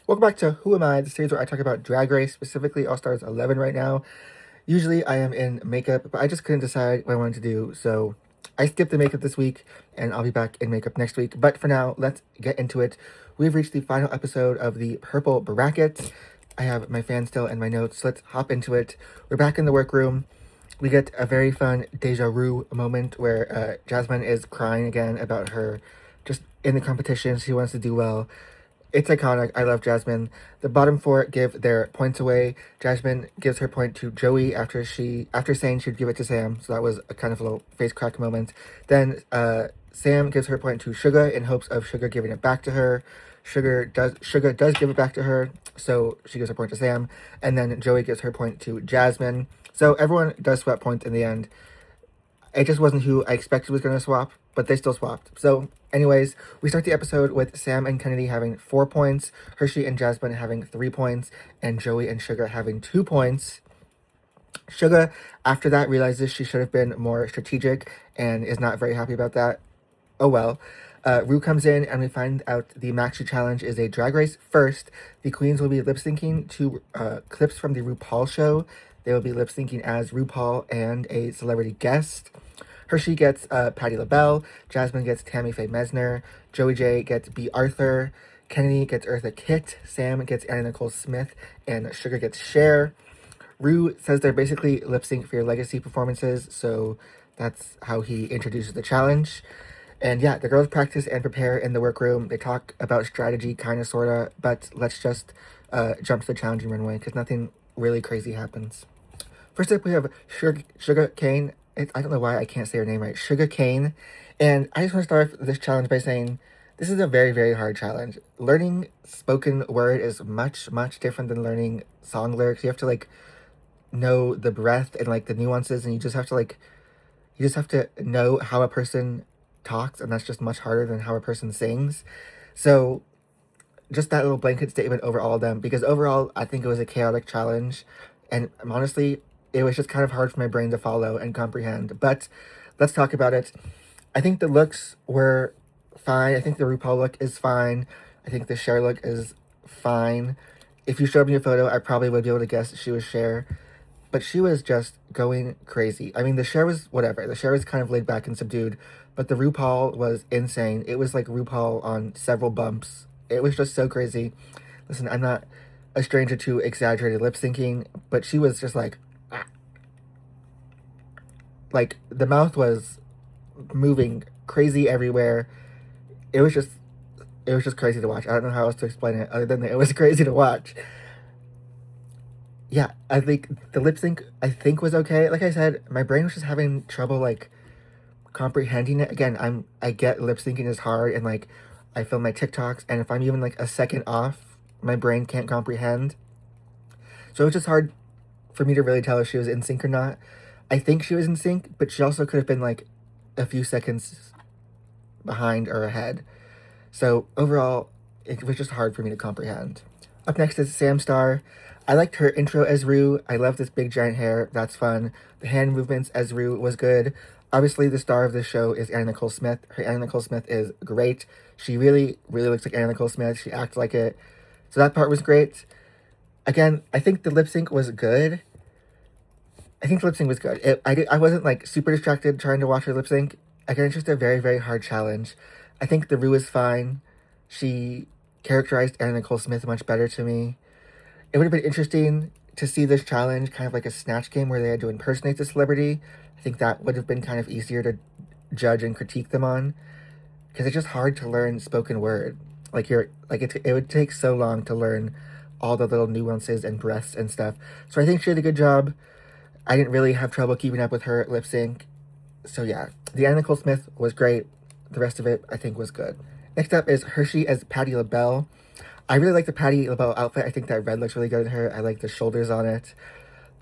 Welcome back to Who Am I, the series where I talk about Drag Race, specifically All Stars 11 right now. Usually I am in makeup, but I just couldn't decide what I wanted to do, so I skipped the makeup this week, and I'll be back in makeup next week. But for now, let's get into it. We've reached the final episode of the Purple Bracket. I have my fan still and my notes. Let's hop into it. We're back in the workroom. We get a very fun deja vu moment where Jasmine is crying again about her just in the competition. She wants to do well. It's iconic. I love Jasmine. The bottom four give their points away. Jasmine gives her point to Joey after saying she'd give it to Sam. So that was a kind of a little face crack moment. Then Sam gives her point to Suga in hopes of Suga giving it back to her. Suga does give it back to her, so she gives her point to Sam. And then Joey gives her point to Jasmine. So everyone does swap points in the end. It just wasn't who I expected was going to swap, but they still swapped. So, anyways, we start the episode with Sam and Kennedy having 4 points, Hershey and Jasmine having 3 points, and Joey and Suga having 2 points. Suga, after that, realizes she should have been more strategic and is not very happy about that. Oh well. Rue comes in and we find out the Maxi Challenge is a drag race first. The queens will be lip syncing to clips from the RuPaul show. They will be lip syncing as RuPaul and a celebrity guest. Hershey gets Patti LaBelle. Jasmine gets Tammy Faye Mesner. Joey J gets B. Arthur. Kennedy gets Eartha Kitt. Sam gets Anna Nicole Smith. And Suga gets Cher. Rue says they're basically lip sync for your legacy performances, so that's how he introduces the challenge. And yeah, the girls practice and prepare in the workroom. They talk about strategy, kind of, sort of, but let's just jump to the challenging runway because nothing really crazy happens. First up, we have Sugar Cane. I don't know why I can't say her name right. Sugar Cane. And I just want to start this challenge by saying this is a very, very hard challenge. Learning spoken word is much, much different than learning song lyrics. You have to, like, know the breath and, like, the nuances, and you just have to know how a person talks, and that's just much harder than how a person sings. So just that little blanket statement over all of them, because overall I think it was a chaotic challenge, and honestly it was just kind of hard for my brain to follow and comprehend. But let's talk about it. I think the looks were fine. I think the RuPaul look is fine. I think the Cher look is fine. If you showed me a photo, I probably would be able to guess she was Cher. But she was just going crazy. I mean, the Cher was whatever. The Cher was kind of laid back and subdued, but the RuPaul was insane. It was like RuPaul on several bumps. It was just so crazy. Listen, I'm not a stranger to exaggerated lip syncing, but she was just like, ah. Like the mouth was moving crazy everywhere. It was just crazy to watch. I don't know how else to explain it other than that it was crazy to watch. Yeah, I think the lip sync was okay. Like I said, my brain was just having trouble like comprehending it. Again, I get lip syncing is hard, and like I film my TikToks, and if I'm even like a second off, my brain can't comprehend. So it was just hard for me to really tell if she was in sync or not. I think she was in sync, but she also could have been like a few seconds behind or ahead. So overall, it was just hard for me to comprehend. Up next is Sam Star. I liked her intro as Rue. I love this big giant hair. That's fun. The hand movements as Rue was good. Obviously, the star of this show is Anna Nicole Smith. Her Anna Nicole Smith is great. She really, really looks like Anna Nicole Smith. She acts like it. So that part was great. Again, I think the lip sync was good. I wasn't like super distracted trying to watch her lip sync. Again, it's just a very, very hard challenge. I think the Rue is fine. She characterized Anna Nicole Smith much better to me. It would have been interesting to see this challenge kind of like a snatch game where they had to impersonate the celebrity. I think that would have been kind of easier to judge and critique them on, because it's just hard to learn spoken word. It would take so long to learn all the little nuances and breaths and stuff. So I think she did a good job. I didn't really have trouble keeping up with her lip sync. So yeah, the Anna Nicole Smith was great. The rest of it I think was good. Next up is Hershey as Patti LaBelle. I really like the Patti LaBelle outfit. I think that red looks really good on her. I like the shoulders on it.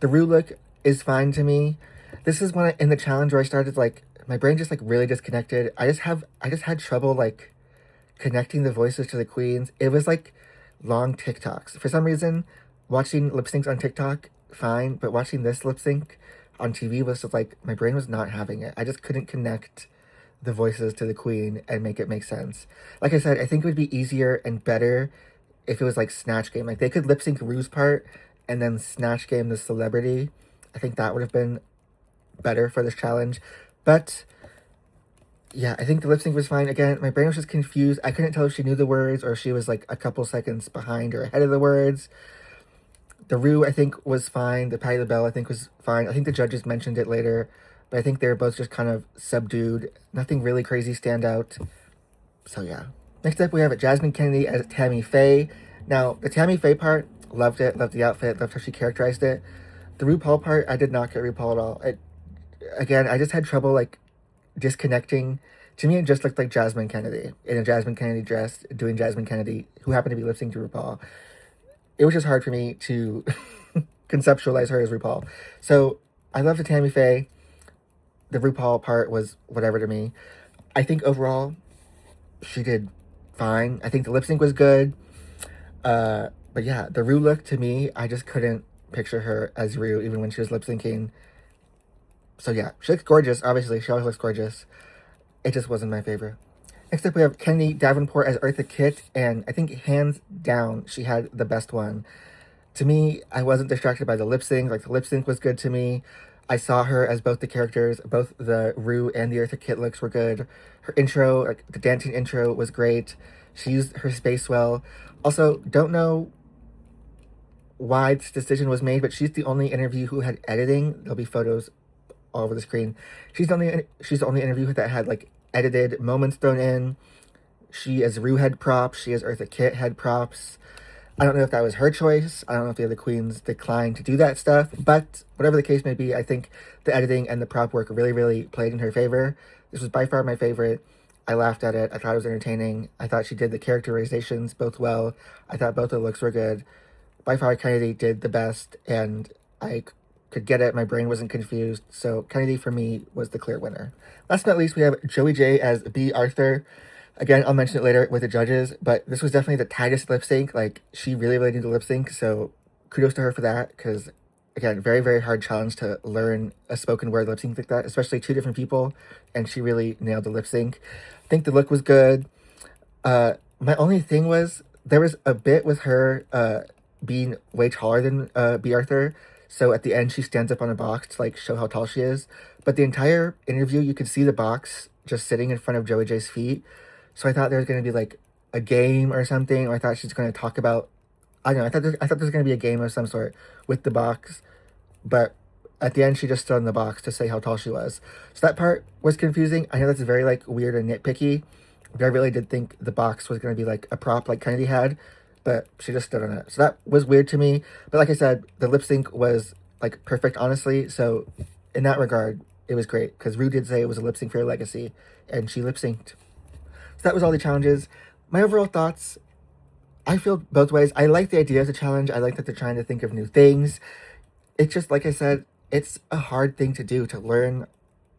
The Rue look is fine to me. This is in the challenge where I started like my brain just like really disconnected. I just had trouble like connecting the voices to the queens. It was like long TikToks. For some reason, watching lip syncs on TikTok, fine, but watching this lip sync on TV was just like my brain was not having it. I just couldn't connect the voices to the queen and make it make sense. Like I said, I think it would be easier and better if it was like Snatch Game. Like they could lip sync Rue's part and then Snatch Game the celebrity. I think that would have been better for this challenge. But yeah, I think the lip sync was fine. Again, my brain was just confused. I couldn't tell if she knew the words or if she was like a couple seconds behind or ahead of the words. The Rue, I think, was fine. The Patty LaBelle, I think, was fine. I think the judges mentioned it later, but I think they were both just kind of subdued. Nothing really crazy stand out. So yeah. Next up, we have Jasmine Kennedy as Tammy Faye. Now, the Tammy Faye part, loved it. Loved the outfit. Loved how she characterized it. The RuPaul part, I did not get RuPaul at all. Again, I just had trouble, like, disconnecting. To me, it just looked like Jasmine Kennedy in a Jasmine Kennedy dress doing Jasmine Kennedy, who happened to be lip syncing to RuPaul. It was just hard for me to conceptualize her as RuPaul. So I love the Tammy Faye. The RuPaul part was whatever to me. I think overall, she did fine. I think the lip sync was good. But yeah, the Rue look to me, I just couldn't picture her as Rue even when she was lip syncing. So yeah, she looks gorgeous. Obviously, she always looks gorgeous. It just wasn't my favorite. Next up, we have Kennedy Davenport as Eartha Kitt, and I think hands down, she had the best one. To me, I wasn't distracted by the lip sync. Like, the lip sync was good to me. I saw her as both the characters, both the Rue and the Eartha Kitt looks were good. Her intro, like the dancing intro, was great. She used her space well. Also, don't know why this decision was made, but she's the only interview who had editing. There'll be photos all over the screen. She's the only interview that had like edited moments thrown in. She as Rue had props. She as Eartha Kitt had props. I don't know if that was her choice. I don't know if the other queens declined to do that stuff. But whatever the case may be, I think the editing and the prop work really, really played in her favor. This was by far my favorite. I laughed at it. I thought it was entertaining. I thought she did the characterizations both well. I thought both the looks were good. By far, Kennedy did the best, and I could get it. My brain wasn't confused. So Kennedy, for me, was the clear winner. Last but not least, we have Joey J as B. Arthur. Again, I'll mention it later with the judges, but this was definitely the tightest lip sync. Like, she really, really did the lip sync, so kudos to her for that, because, again, very, very hard challenge to learn a spoken word lip sync like that, especially two different people, and she really nailed the lip sync. I think the look was good. My only thing was, there was a bit with her being way taller than B. Arthur, so at the end, she stands up on a box to, like, show how tall she is, but the entire interview, you could see the box just sitting in front of Joey J's feet. So I thought there was going to be like a game or something, or I thought she's going to talk about, I don't know, I thought there was going to be a game of some sort with the box, but at the end she just stood on the box to say how tall she was. So that part was confusing. I know that's very like weird and nitpicky, but I really did think the box was going to be like a prop like Kennedy had, but she just stood on it. So that was weird to me. But like I said, the lip sync was like perfect, honestly. So in that regard, it was great because Rue did say it was a lip sync for her legacy, and she lip synced. So that was all the challenges. My overall thoughts, I feel both ways. I like the idea of the challenge. I like that they're trying to think of new things. It's just, like I said, it's a hard thing to do, to learn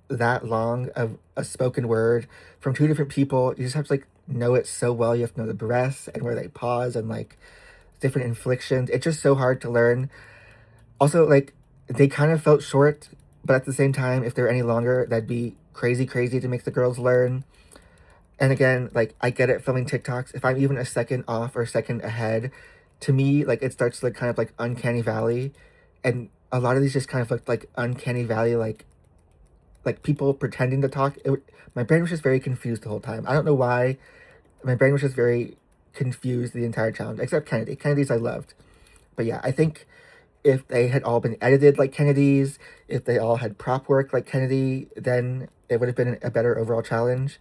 that long of a spoken word from two different people. You just have to, like, know it so well. You have to know the breaths and where they pause and, like, different inflections. It's just so hard to learn. Also, like, they kind of felt short, but at the same time, if they're any longer, that'd be crazy, crazy to make the girls learn. And again, like, I get it filming TikToks. If I'm even a second off or a second ahead, to me, like, it starts to look kind of like Uncanny Valley. And a lot of these just kind of looked like Uncanny Valley, like people pretending to talk. My brain was just very confused the whole time. I don't know why. My brain was just very confused the entire challenge, except Kennedy. Kennedy's I loved. But yeah, I think if they had all been edited like Kennedy's, if they all had prop work like Kennedy, then it would have been a better overall challenge.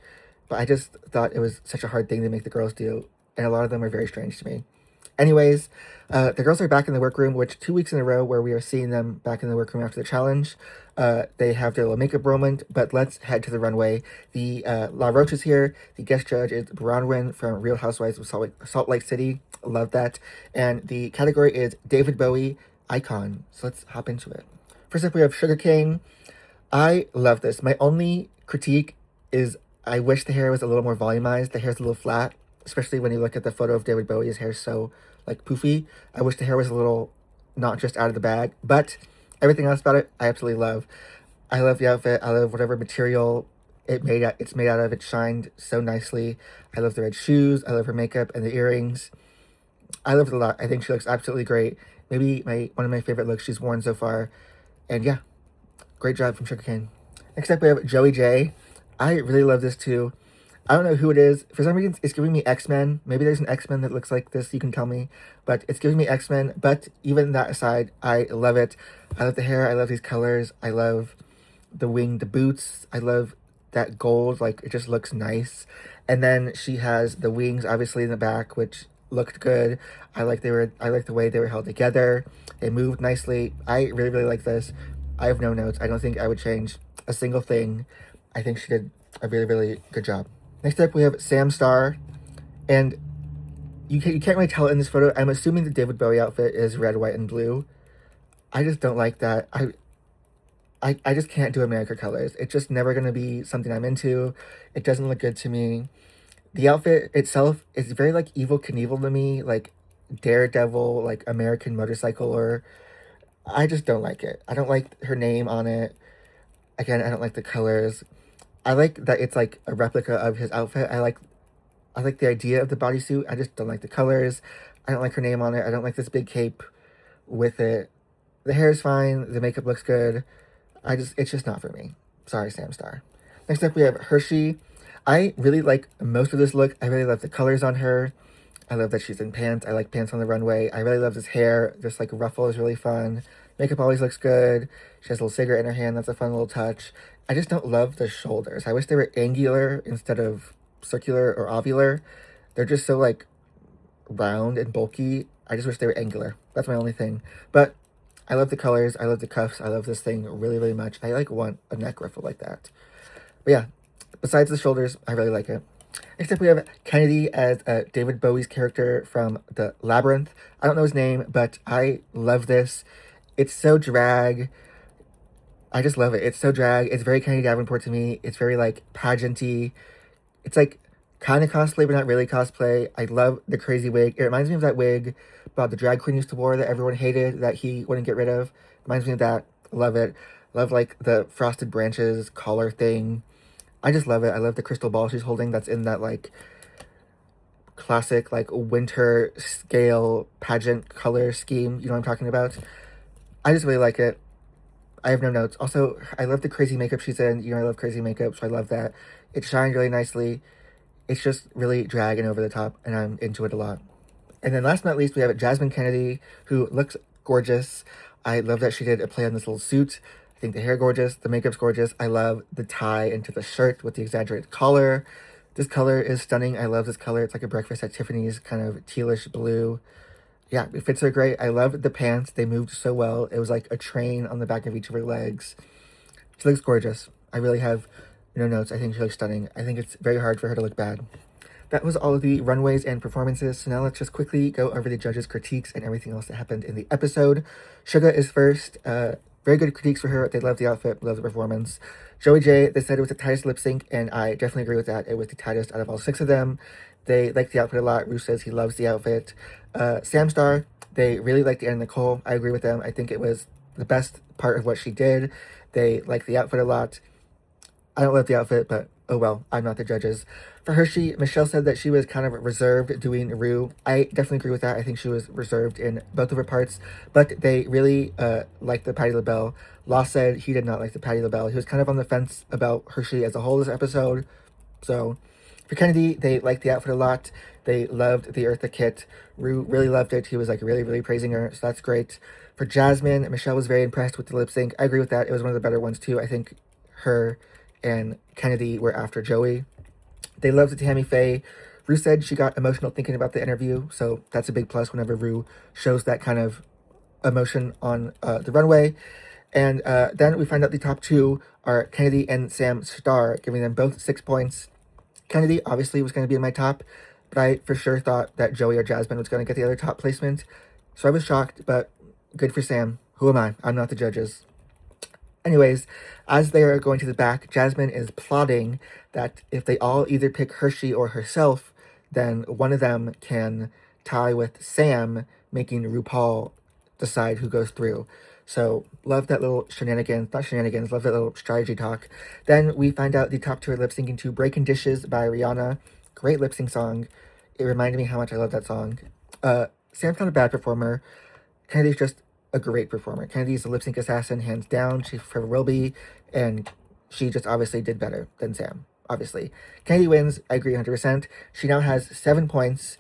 But I just thought it was such a hard thing to make the girls do, and a lot of them are very strange to me. Anyways, the girls are back in the workroom, which 2 weeks in a row where we are seeing them back in the workroom after the challenge. They have their little makeup moment, but let's head to the runway. The La Roche is here. The guest judge is Bronwyn from Real Housewives of Salt Lake City. Love that. And the category is David Bowie Icon. So let's hop into it. First up, we have Sugarcane. I love this. My only critique is I wish the hair was a little more volumized. The hair's a little flat, especially when you look at the photo of David Bowie. His hair's so, like, poofy. I wish the hair was a little not just out of the bag, but everything else about it, I absolutely love. I love the outfit. I love whatever material it's made out of. It shined so nicely. I love the red shoes. I love her makeup and the earrings. I love it a lot. I think she looks absolutely great. Maybe one of my favorite looks she's worn so far. And yeah, great job from Sugarcane. Next up, we have Joey J. I really love this too. I don't know who it is. For some reason, it's giving me X-Men. Maybe there's an X-Men that looks like this. You can tell me. But it's giving me X-Men. But even that aside, I love it. I love the hair. I love these colors. I love the winged boots. I love that gold. Like, it just looks nice. And then she has the wings, obviously, in the back, which looked good. I like the way they were held together. They moved nicely. I really, really like this. I have no notes. I don't think I would change a single thing. I think she did a really, really good job. Next up, we have Sam Starr, and you can't really tell in this photo. I'm assuming the David Bowie outfit is red, white, and blue. I just don't like that. I just can't do America colors. It's just never going to be something I'm into. It doesn't look good to me. The outfit itself is very, like, Evel Knievel to me, like Daredevil, like American motorcycle, or I just don't like it. I don't like her name on it. Again, I don't like the colors. I like that it's like a replica of his outfit. I like the idea of the bodysuit. I just don't like the colors. I don't like her name on it. I don't like this big cape with it. The hair is fine. The makeup looks good. It's just not for me. Sorry, Sam Starr. Next up, we have Hershey. I really like most of this look. I really love the colors on her. I love that she's in pants. I like pants on the runway. I really love this hair. This like ruffle is really fun. Makeup always looks good. She has a little cigarette in her hand. That's a fun little touch. I just don't love the shoulders. I wish they were angular instead of circular or ovular. They're just so like round and bulky. I just wish they were angular. That's my only thing. But I love the colors. I love the cuffs. I love this thing really, really much. I like want a neck ruffle like that. But yeah, besides the shoulders, I really like it. Next up, we have Kennedy as David Bowie's character from The Labyrinth. I don't know his name, but I love this. It's so drag. I just love it. It's so drag. It's very Kennedy Davenport to me. It's very, like, pageanty. It's, like, kind of cosplay, but not really cosplay. I love the crazy wig. It reminds me of that wig about the drag queen used to wear that everyone hated, that he wouldn't get rid of. Reminds me of that. Love it. Love, like, the frosted branches collar thing. I just love it. I love the crystal ball she's holding that's in that, like, classic, like, winter scale pageant color scheme. You know what I'm talking about? I just really like it. I have no notes. Also, I love the crazy makeup she's in. You know, I love crazy makeup, so I love that. It shined really nicely. It's just really drag and over the top, and I'm into it a lot. And then last but not least, we have Jasmine Kennedy, who looks gorgeous. I love that she did a play on this little suit. I think the hair gorgeous, the makeup's gorgeous. I love the tie into the shirt with the exaggerated collar. This color is stunning. I love this color. It's like a breakfast at Tiffany's kind of tealish blue. Yeah, it fits her great. I love the pants. They moved so well. It was like a train on the back of each of her legs. She looks gorgeous. I really have no notes. I think she looks stunning. I think it's very hard for her to look bad. That was all of the runways and performances. So now let's just quickly go over the judges' critiques and everything else that happened in the episode. Suga is first. Very good critiques for her. They love the outfit, love the performance. Joey J, they said it was the tightest lip sync, and I definitely agree with that. It was the tightest out of all 6 of them. They like the outfit a lot. Rue says he loves the outfit. Sam Star, they really liked Anna Nicole. I agree with them. I think it was the best part of what she did. They like the outfit a lot. I don't love the outfit, but oh well, I'm not the judges. For Hershey, Michelle said that she was kind of reserved doing Rue. I definitely agree with that. I think she was reserved in both of her parts, but they really liked the Patti LaBelle. Lost said he did not like the Patti LaBelle. He was kind of on the fence about Hershey as a whole this episode. So for Kennedy, they liked the outfit a lot. They loved the Eartha kit. Rue really loved it. He was like really, really praising her, so that's great. For Jasmine, Michelle was very impressed with the lip sync. I agree with that. It was one of the better ones too. I think her and Kennedy were after Joey. They loved Tammy Faye. Rue said she got emotional thinking about the interview, so that's a big plus whenever Rue shows that kind of emotion on the runway. And then we find out the top 2 are Kennedy and Sam Starr, giving them both 6 points. Kennedy obviously was going to be in my top, but I for sure thought that Joey or Jasmine was going to get the other top placement. So I was shocked, but good for Sam. Who am I? I'm not the judges. Anyways, as they are going to the back, Jasmine is plotting that if they all either pick Hershey or herself, then one of them can tie with Sam, making RuPaul decide who goes through. So, love that little love that little strategy talk. Then we find out the top 2 are lip syncing to Breaking Dishes by Rihanna. Great lip sync song. It reminded me how much I love that song. Sam's not a bad performer. Kennedy's just a great performer. Kennedy's a lip sync assassin, hands down. She forever will be, and she just obviously did better than Sam. Obviously, Kennedy wins. I agree 100%. She now has 7 points.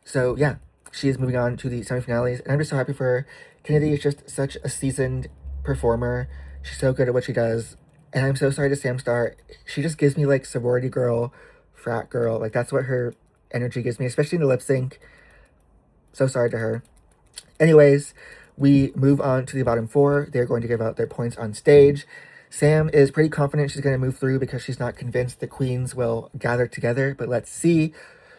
So yeah, she is moving on to the semifinales, and I'm just so happy for her. Kennedy is just such a seasoned performer. She's so good at what she does, and I'm so sorry to Sam Star. She just gives me like sorority girl, frat girl. Like that's what her energy gives me, especially in the lip sync. So sorry to her. Anyways, we move on to the bottom 4. They're going to give out their points on stage. Sam is pretty confident she's going to move through because she's not convinced the queens will gather together, but let's see.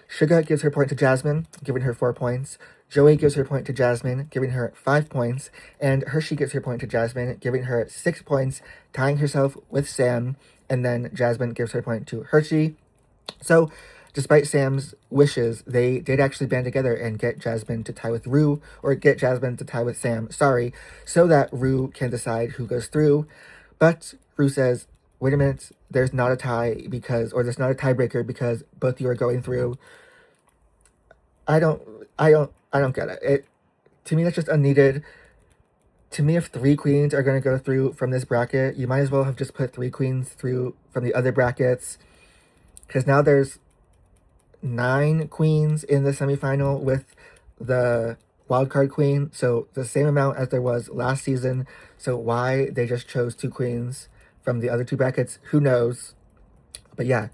Suga gives her point to Jasmine, giving her 4 points. Joey gives her point to Jasmine, giving her 5 points. And Hershey gives her point to Jasmine, giving her 6 points, tying herself with Sam. And then Jasmine gives her point to Hershey. So, despite Sam's wishes, they did actually band together and get Jasmine to tie with Rue, or get Jasmine to tie with Sam, so that Rue can decide who goes through. But Rue says, wait a minute, there's not a tie there's not a tiebreaker because both of you are going through. I don't get it. To me, that's just unneeded. To me, if 3 queens are going to go through from this bracket, you might as well have just put 3 queens through from the other brackets. Because now there's 9 queens in the semifinal with the wildcard queen. So the same amount as there was last season. So why they just chose 2 queens from the other 2 brackets, who knows? But yeah.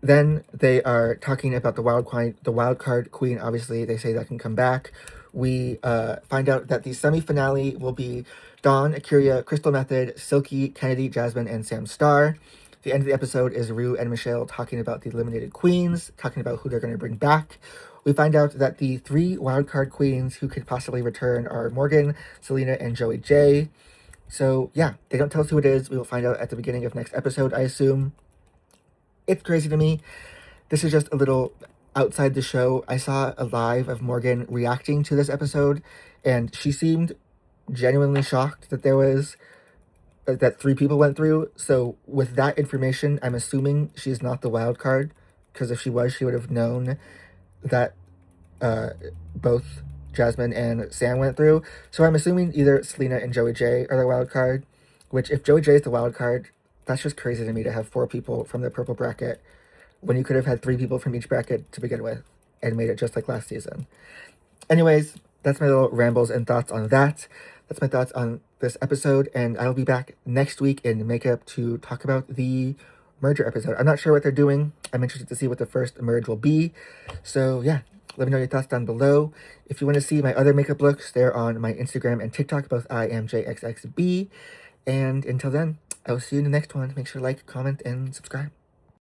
Then they are talking about the wild card queen. Obviously, they say that can come back. We find out that the semi-finale will be Dawn, Akira, Crystal Method, Silky, Kennedy, Jasmine, and Sam Star. The end of the episode is Rue and Michelle talking about the eliminated queens, talking about who they're going to bring back. We find out that the 3 wildcard queens who could possibly return are Morgan, Selena, and Joey J. So, yeah, they don't tell us who it is. We will find out at the beginning of next episode, I assume. It's crazy to me. This is just a little outside the show. I saw a live of Morgan reacting to this episode, and she seemed genuinely shocked that that 3 people went through. So with that information, I'm assuming she's not the wild card, because if she was, she would have known that both Jasmine and Sam went through. So I'm assuming either Selena and Joey J are the wild card, which if Joey J is the wild card, that's just crazy to me to have 4 people from the purple bracket when you could have had 3 people from each bracket to begin with and made it just like last season. Anyways, that's my little rambles and thoughts on that. That's my thoughts on this episode, and I'll be back next week in makeup to talk about the merger episode. I'm not sure what they're doing. I'm interested to see what the first merge will be. So yeah, let me know your thoughts down below. If you want to see my other makeup looks, they're on my Instagram and TikTok, both IamJXXB. And until then, I will see you in the next one. Make sure to like, comment, and subscribe.